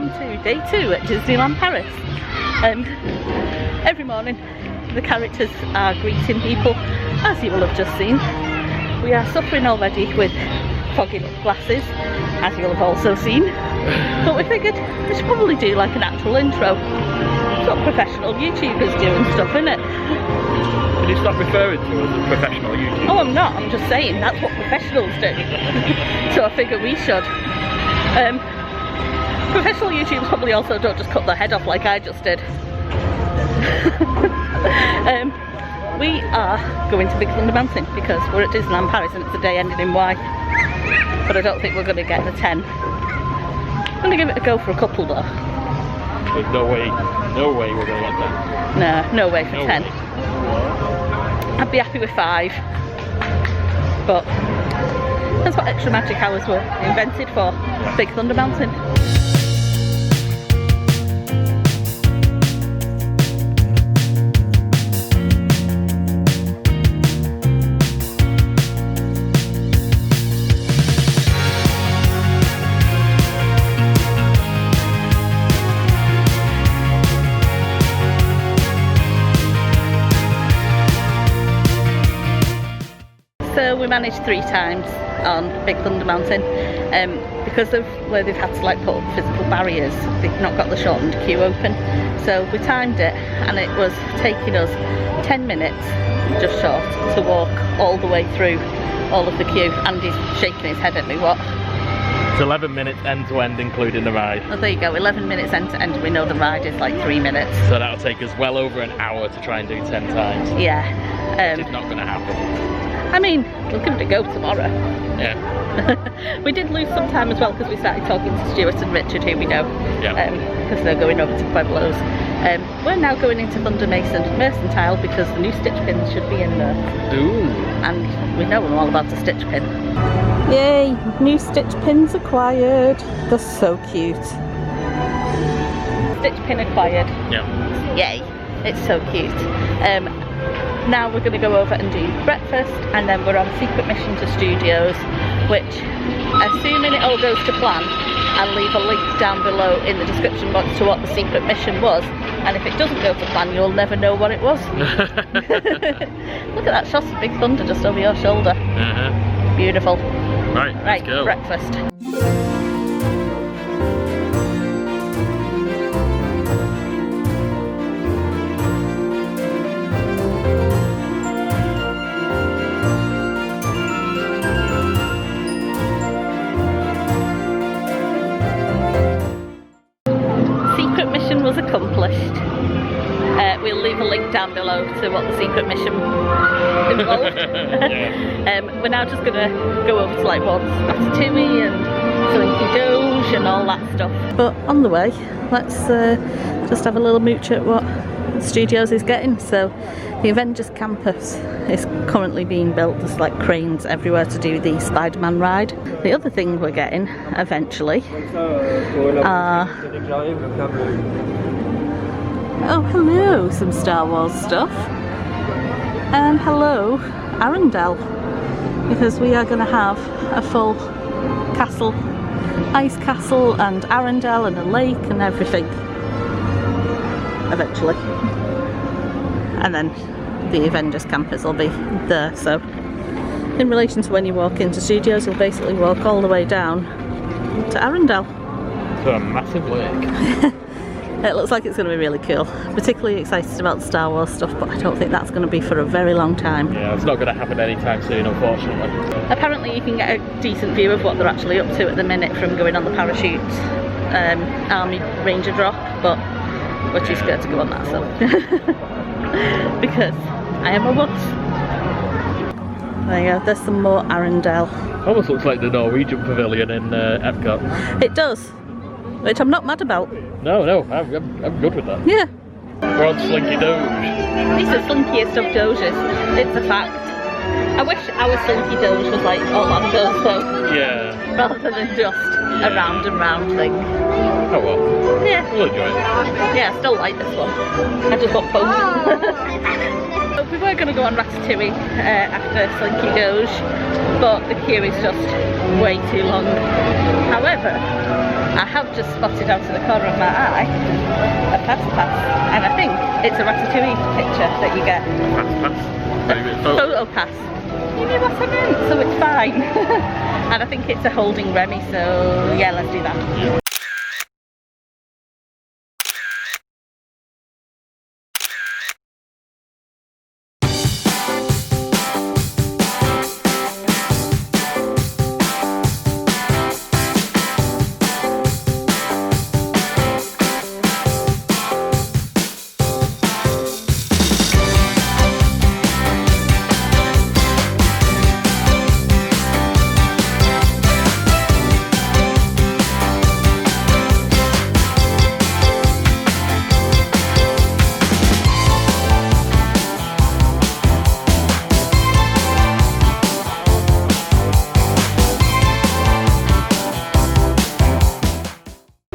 welcome to day 2 at Disneyland Paris. Every morning the characters are greeting people, as you will have just seen. We are suffering already with fogging up glasses, as you will have also seen, but we figured we should probably do like an actual intro. It's what professional YouTubers do and stuff, isn't it? Can you stop referring to us as professional YouTubers? Oh, I'm not, I'm just saying that's what professionals do. So I figure we should. Professional YouTubers probably also don't just cut their head off like I just did. We are going to Big Thunder Mountain because we're at Disneyland Paris and it's a day ending in Y. But I don't think we're going to get the 10. I'm going to give it a go for a couple though. There's no way we're going to get that. No way for 10. I'd be happy with 5. But that's what extra magic hours were invented for. Big Thunder Mountain. So we managed 3 times on Big Thunder Mountain. Because of where they've had to like put up physical barriers, they've not got the shortened queue open. So we timed it and it was taking us 10 minutes, just short, to walk all the way through all of the queue. Andy's shaking his head at me, what? It's 11 minutes end to end including the ride. Oh, there you go, 11 minutes end to end. We know the ride is like 3 minutes. So that'll take us well over an hour to try and do 10 times. Yeah. It's not going to happen. I mean, we'll give it a go tomorrow. Yeah. We did lose some time as well because we started talking to Stuart and Richard, who we know, because they're going over to Pueblos. We're now going into Thunder Mercantile because the new stitch pins should be in there. Ooh. And we know all about the stitch pin. Yay! New stitch pins acquired. They're so cute. Stitch pin acquired. Yeah. Yay! It's so cute. Now we're going to go over and do breakfast, and then we're on secret mission to studios, which, assuming it all goes to plan, I'll leave a link down below in the description box to what the secret mission was, and if it doesn't go to plan you'll never know what it was. Look at that shot of Big Thunder just over your shoulder. Beautiful. Right, let's go. Breakfast. Was accomplished. We'll leave a link down below to what the secret mission involved. We're now just gonna go over to like what's Ratatouille and Slinky Doge and all that stuff. But on the way, let's just have a little mooch at what Studios is getting. So the Avengers campus is currently being built. There's like cranes everywhere to do the Spider-Man ride. The other thing we're getting eventually are oh hello, some Star Wars stuff, and hello Arendelle, because we are going to have a full castle, ice castle and Arendelle and a lake and everything eventually. And then the Avengers campus will be there. So in relation to when you walk into Studios, you'll basically walk all the way down to Arendelle. To a massive lake. It looks like it's going to be really cool. Particularly excited about the Star Wars stuff, but I don't think that's going to be for a very long time. Yeah, it's not going to happen anytime soon, unfortunately. Apparently you can get a decent view of what they're actually up to at the minute from going on the parachute Army Ranger drop, but we're too scared to go on that, so because I am a wuss. There you go, there's some more Arendelle. Almost looks like the Norwegian pavilion in Epcot. It does, which I'm not mad about. No, I'm good with that. Yeah. We're on Slinky Doge. These are slinkiest of doges, it's a fact. I wish our Slinky Doge was like Orlando, so yeah, rather than just a round and round thing. Oh well. Yeah. We'll enjoy it. Yeah, I still like this one. I just want both. So we were going to go on Ratatouille after Slinky Doge, but the queue is just way too long. However, I have just spotted out of the corner of my eye a pass, and I think it's a Ratatouille picture that you get. Pass. Photo pass. You knew what I meant, so it's fine. And I think it's a holding Remy, so yeah, let's do that. Yeah.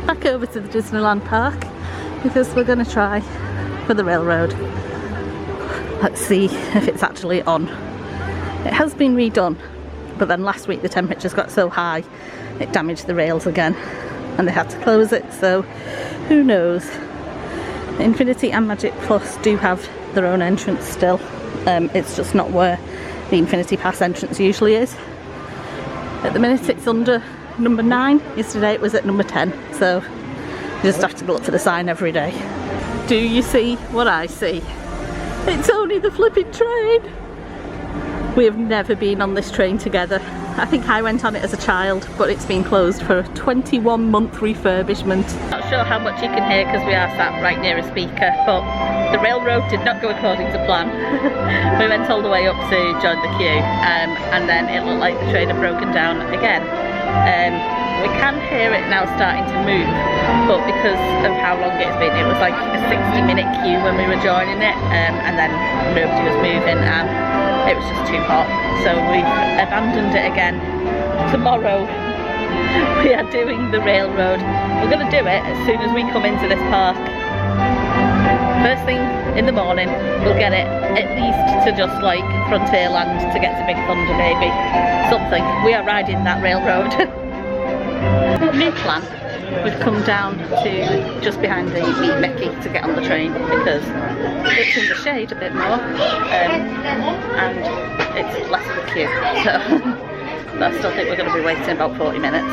Back over to the Disneyland Park because we're going to try for the railroad. Let's see if it's actually on. It has been redone, but then last week the temperatures got so high it damaged the rails again and they had to close it, so who knows. Infinity and Magic Plus do have their own entrance still. It's just not where the Infinity Pass entrance usually is. At the minute it's under number 9. Yesterday it was at number 10, so you just have to look for the sign every day. Do you see what I see? It's only the flipping train! We have never been on this train together. I think I went on it as a child, but it's been closed for a 21-month refurbishment. Not sure how much you can hear because we are sat right near a speaker, but the railroad did not go according to plan. We went all the way up to join the queue, and then it looked like the train had broken down again. We can hear it now starting to move, but because of how long it's been, it was like a 60-minute queue when we were joining it, and then nobody was moving and it was just too hot, so we've abandoned it again. Tomorrow we are doing the railroad. We're going to do it as soon as we come into this park. First thing in the morning we'll get it at least to just like Frontierland to get to Big Thunder maybe. Something. We are riding that railroad. New plan. We've come down to just behind the Meet Mickey to get on the train because it's in the shade a bit more, and it's less of a queue. So but I still think we're going to be waiting about 40 minutes.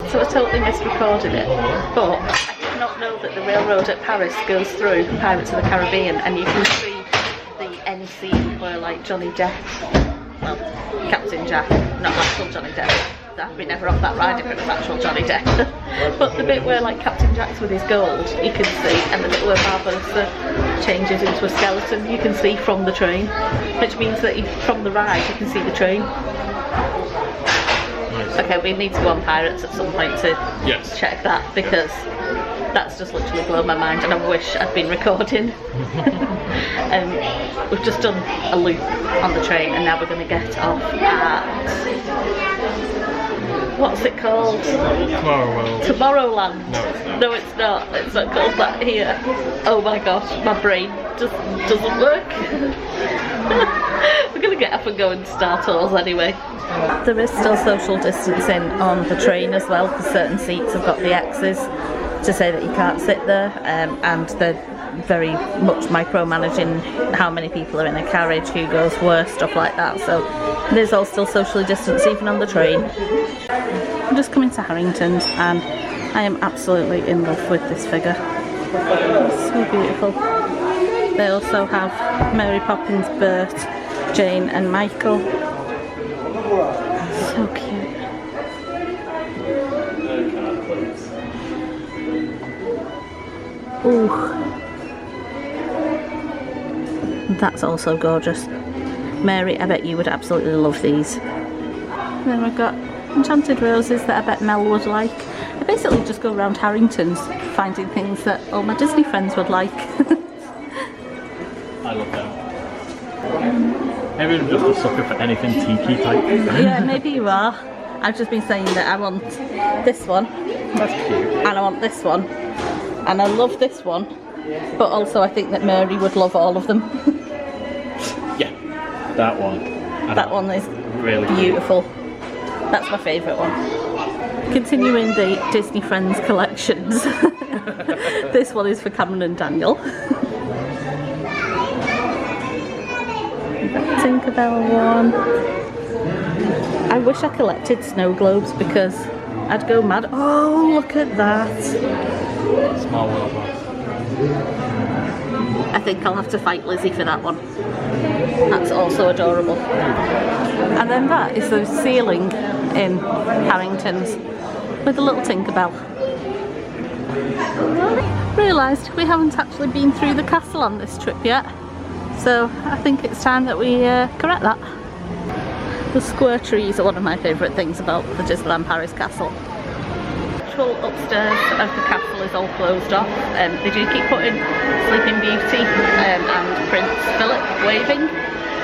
So I totally misrecorded it, but I did not know that the railroad at Paris goes through Pirates of the Caribbean, and you can see the end scene where like Johnny Depp, well, Captain Jack, not actual Johnny Depp, that'd be never off that ride if it was actual Johnny Depp, but the bit where like Captain Jack's with his gold, you can see, and the bit where Barbossa changes into a skeleton, you can see from the train, which means that from the ride you can see the train. Okay, we need to go on Pirates at some point to check that, because that's just literally blown my mind and I wish I'd been recording. We've just done a loop on the train and now we're going to get off at, what's it called? Tomorrowland. No, it's not. It's not called that here. Oh my gosh, my brain just doesn't work. We're going to get up and go and Star Tours anyway. There is still social distancing on the train as well, because certain seats have got the X's to say that you can't sit there, and they're very much micromanaging how many people are in a carriage, who goes where, stuff like that. So there's all still socially distanced even on the train. I'm just coming to Harrington's and I am absolutely in love with this figure. So beautiful. They also have Mary Poppins, Bert, Jane and Michael. So cute. Ooh. That's also gorgeous. Mary, I bet you would absolutely love these. And then we've got enchanted roses that I bet Mel would like. I basically just go around Harrington's finding things that all my Disney friends would like. I love them. Maybe I'm just a sucker for anything tiki type. Yeah, maybe you are. I've just been saying that I want this one. That's cute. And I want this one. And I love this one. But also I think that Mary would love all of them. Yeah, that one. That one is really beautiful. That's my favourite one. Continuing the Disney Friends collections. This one is for Cameron and Daniel. Tinkerbell one. I wish I collected snow globes because I'd go mad. Oh, look at that. Small world one. I think I'll have to fight Lizzie for that one. That's also adorable. And then that is the ceiling in Harrington's with a little Tinkerbell. Realised we haven't actually been through the castle on this trip yet, so I think it's time that we correct that. The square trees are one of my favourite things about the Disneyland Paris castle. The actual upstairs of the castle is all closed off. They do keep putting Sleeping Beauty and Prince Philip waving.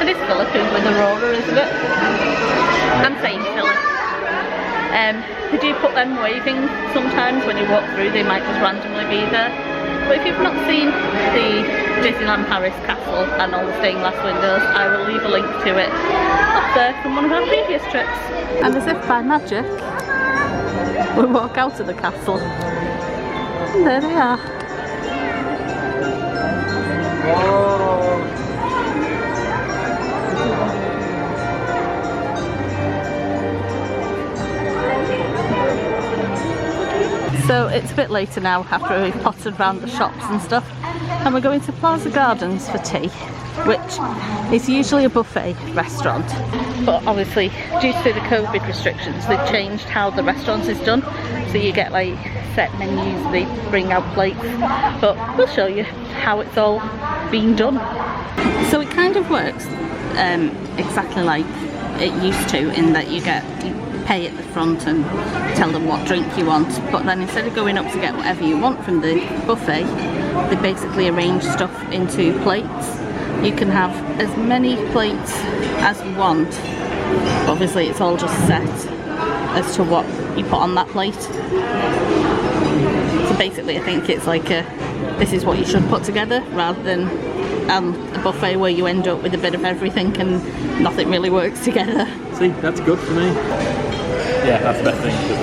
It is Philip who's with Aurora, isn't it? I'm saying Philip. They do put them waving sometimes when you walk through, they might just randomly be there. But if you've not seen the Disneyland Paris castle and all the stained glass windows, I will leave a link to it up there from one of our previous trips. And as if by magic, we walk out of the castle and there they are. So it's a bit later now after we've pottered around the shops and stuff, and we're going to Plaza Gardens for tea, which is usually a buffet restaurant, but obviously due to the COVID restrictions they've changed how the restaurant is done, so you get like set menus, they bring out plates, but we'll show you how it's all being done. So it kind of works exactly like it used to, in that you pay at the front and tell them what drink you want, but then instead of going up to get whatever you want from the buffet, they basically arrange stuff into plates. You can have as many plates as you want. Obviously it's all just set as to what you put on that plate. So basically I think it's like this is what you should put together, rather than a buffet where you end up with a bit of everything and nothing really works together. See, that's good for me. Yeah, that's the best thing, because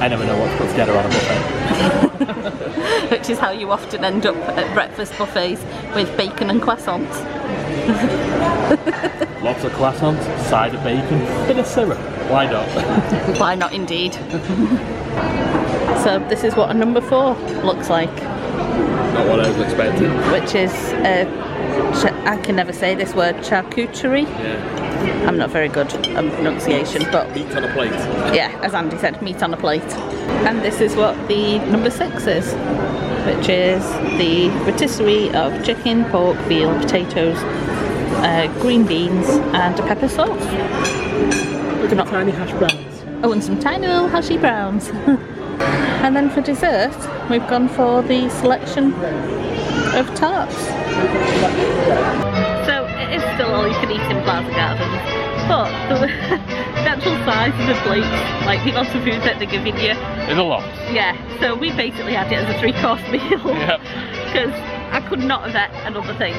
I never know what to put together on a buffet. Which is how you often end up at breakfast buffets with bacon and croissants. Lots of croissants, side of bacon, bit of syrup. Why not? Why not indeed? So this is what a number 4 looks like. Not what I was expecting. Which is, I can never say this word, charcuterie. Yeah. I'm not very good at pronunciation, but meat on a plate. Yeah, as Andy said, meat on a plate. And this is what the number 6 is, which is the rotisserie of chicken, pork, veal, potatoes, green beans and a pepper sauce. Look at the tiny hash browns. Oh, and some tiny little hashy browns. And then for dessert, we've gone for the selection of tarts. So it is still all you can eat in Plaza Gardens, but the actual size of the plates, like the amount of food that they're giving you, is a lot. Yeah, so we basically had it as a 3-course meal. Yep. Because I could not have ate another thing.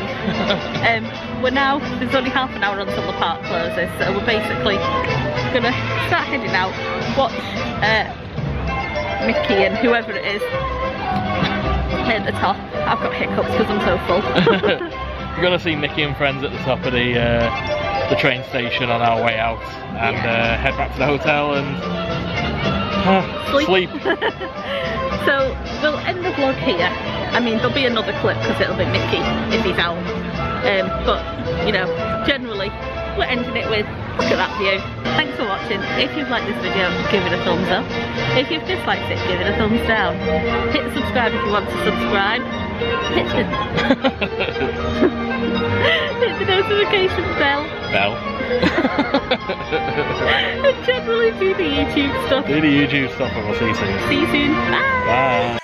We're now, there's only half an hour until the park closes, so we're basically gonna start heading out, watch Mickey and whoever it is at the top. I've got hiccups because I'm so full. You're gonna see Mickey and friends at the top of the train station on our way out, and head back to the hotel and sleep. So we'll end the vlog here. I mean, there'll be another clip because it'll be Mickey if he's out. But, you know, generally, we're ending it with, look at that view. Thanks for watching. If you've liked this video, give it a thumbs up. If you've disliked it, give it a thumbs down. Hit subscribe if you want to subscribe. Hit the, hit the notification bell. And generally do the YouTube stuff. Do the YouTube stuff and we'll see you soon. See you soon. Bye. Bye.